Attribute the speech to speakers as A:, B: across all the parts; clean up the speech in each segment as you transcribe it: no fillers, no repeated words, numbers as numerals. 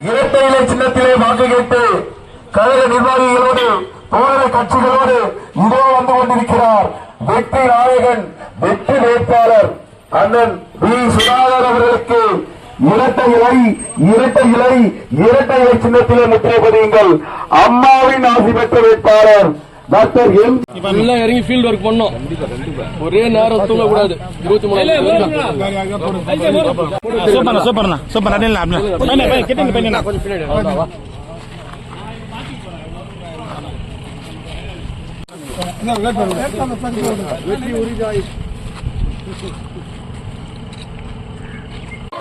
A: இரட்டை இலை சின்னத்திலே வாக்கு கேட்டு கழக நிர்வாகிகளோடு தோழர கட்சிகளோடு இதோ வந்து கொண்டிருக்கிறார் வெற்றி நாயகன் வெற்றி வேட்பாளர் அண்ணன் வி சுதாகர் அவர்களுக்கு இரட்டை இலை சின்னத்திலே முத்திரை பதியுங்கள். அம்மாவின் ஆசி பெற்ற வேட்பாளர் டாக்டர் எம்.
B: இறங்கி ஃபீல்ட் ஒர்க் பண்ணோம். ஒரே நேரம் தூங்கக்கூடாது. 23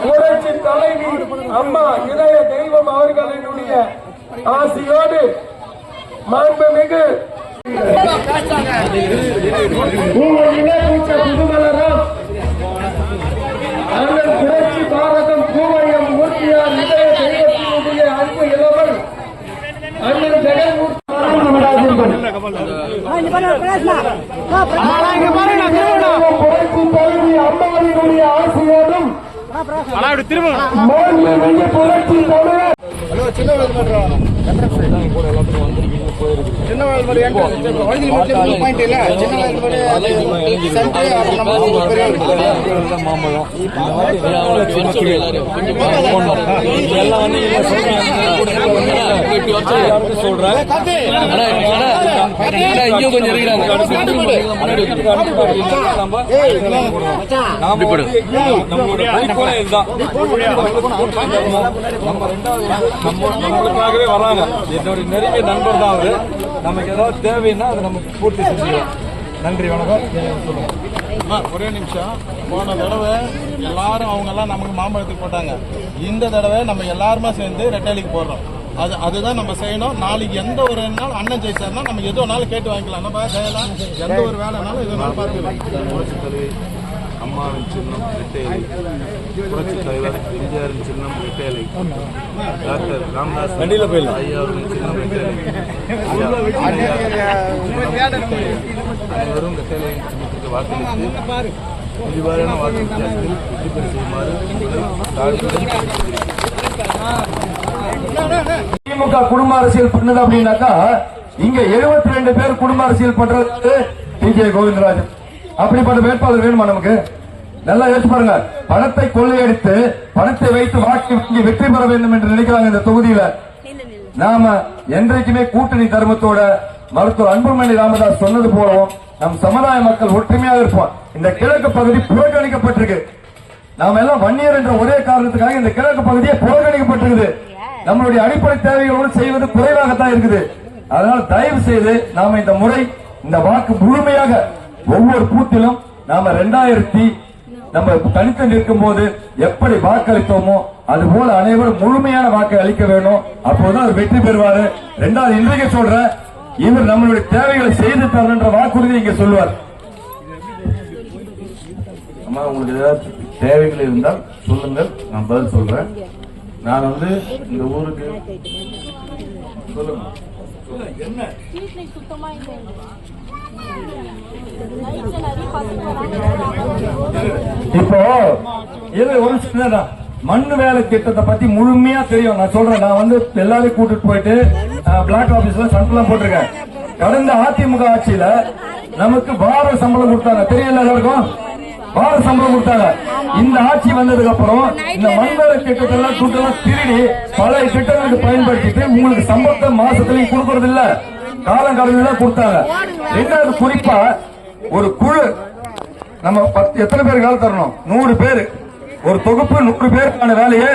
B: புரட்சி தலைவி அம்மா இதய தெய்வம் அவர்களினுடைய ஆசியோடு மாண்புமிகு புதுமலரம் அண்ணன் புரட்சி பாரதம் பூவையம் மூர்த்தியார் இதய தெய்வத்தினுடைய அன்பு இளவல் அண்ணன் ஜெகன்மூர்த்தி புரட்சி தலைவி அம்மாவினுடைய ஆசியோடும் புரட்சி தமிழர் சின்ன சொல்றேன் கொஞ்சம் நம்மளுக்காகவே வராங்க. என்னுடைய நெருங்கிய நண்பர் தான் அவரு. நமக்கு ஏதாவது தேவைன்னா அதை நமக்கு பூர்த்தி செஞ்சுக்கலாம். நன்றி, வணக்கம்.
C: ஒரே நிமிஷம். போன தடவை எல்லாரும் அவங்க எல்லாம் நமக்கு மாம்பழத்துக்கு போட்டாங்க. இந்த தடவை நம்ம எல்லாருமே சேர்ந்து ரெட்டைலிக்கு போடுறோம். அதுதான் நம்ம செய்யணும். நாளைக்கு எந்த ஒரு நாள் அண்ணன் ஜெயிச்சார்னா நம்ம எதுனாலும் கேட்டு வாங்கிக்கலாம். நம்ம செய்யலாம். எந்த ஒரு வேலைனாலும் எதுனாலும் பார்த்துக்கலாம்.
D: அம்மாவின் சின்னம் ரெட்டையலை, புரட்சி தலைவர் எம்ஜிஆரின் சின்னம் ரெட்டையலை, டாக்டர் ராமதாஸ் ஐயாவின் சின்னம் ரெட்டையலை. அனைவரும் ரெட்டையலை சின்னத்திற்கு வாக்களித்து விரிவான வாக்கு வித்தியாசத்தில் வெற்றி பெற செய்யுமாறு
A: திமுக குடும்ப அரசியல் பண்ணது அப்படின்னாக்கா இங்க 72 பேர் குடும்ப அரசியல் பண்றது டி.கே. கோவிந்தராஜன். அப்படிப்பட்ட வேட்பாளர் வேணுமா நமக்கு? நல்லா யோசிச்சு பாருங்க. பணத்தை கொள்ளையடித்து பணத்தை வைத்து வாக்கு வெற்றி பெற வேண்டும் என்று நினைக்கிறாங்க இந்த தொகுதியில. நாம என்றைக்குமே கூட்டணி தர்மத்தோட மருத்துவர் அன்புமணி ராமதாஸ் சொன்னது போலவும் நம் சமுதாய மக்கள் ஒற்றுமையாக இருப்போம். இந்த கிழக்கு பகுதி புறக்கணிக்கப்பட்டிருக்கு. நாம எல்லாம் வன்னியர் என்ற ஒரே காரணத்துக்காக இந்த கிழக்கு பகுதியை புறக்கணிக்கப்பட்டிருக்குது. நம்மளுடைய அடிப்படை தேவைகளோடு செய்வது குறைவாகத்தான் இருக்குது. அதனால் தயவு செய்து நாம இந்த முறை இந்த வாக்கு முழுமையாக ஒவ்வொரு பூத்திலும் நாம 2000 நம்ம தனித்து நிற்கும் போது எப்படி வாக்களித்தோமோ அதுபோல அனைவரும் முழுமையான வாக்கை அளிக்க வேண்டும். அப்போதுதான் அவர் வெற்றி பெறுவாரு. 2வது இன்றைக்கு சொல்ற இவர் நம்மளுடைய தேவைகளை செய்து தரன்ற வாக்குறுதி இங்க சொல்லுவார். அம்மா, உங்களுக்கு ஏதாவது தேவைகள் இருந்தால் சொல்லுங்கள், நான் பதில் சொல்றேன். நான் இந்த ஊருக்கு சொல்லுங்க. இப்போ இது ஒரு சின்னதான் மண்ணு வேலை திட்டத்தை பத்தி முழுமையா தெரியும். நான் சொல்றேன். நான் எல்லாரையும் கூட்டிட்டு போயிட்டு பிளாக் ஆபீஸ்ல சண்டெல்லாம் போட்டிருக்கேன். கடந்த அதிமுக ஆட்சியில நமக்கு வார சம்பளம் கொடுத்தாங்க. தெரியல எல்லாருக்கும்? வார சம்பளம் கொடுத்தாங்க. இந்த ஆட்சி வந்ததுக்கு அப்புறம் இந்த மண்வேலை திட்டத்தெல்லாம் கூட்டெல்லாம் திருடி பழைய திட்டங்களுக்கு பயன்படுத்திட்டு உங்களுக்கு சம்பளத்தை மாசத்துலயும் கொடுக்கறது இல்ல, காலம் கடந்து கொடுத்தாங்க. 2வது குறிப்பா ஒரு குழு நம்ம எத்தனை பேர் கால தரணும்? 100 பேர். ஒரு தொகுப்பு 100 பேருக்கான வேலையை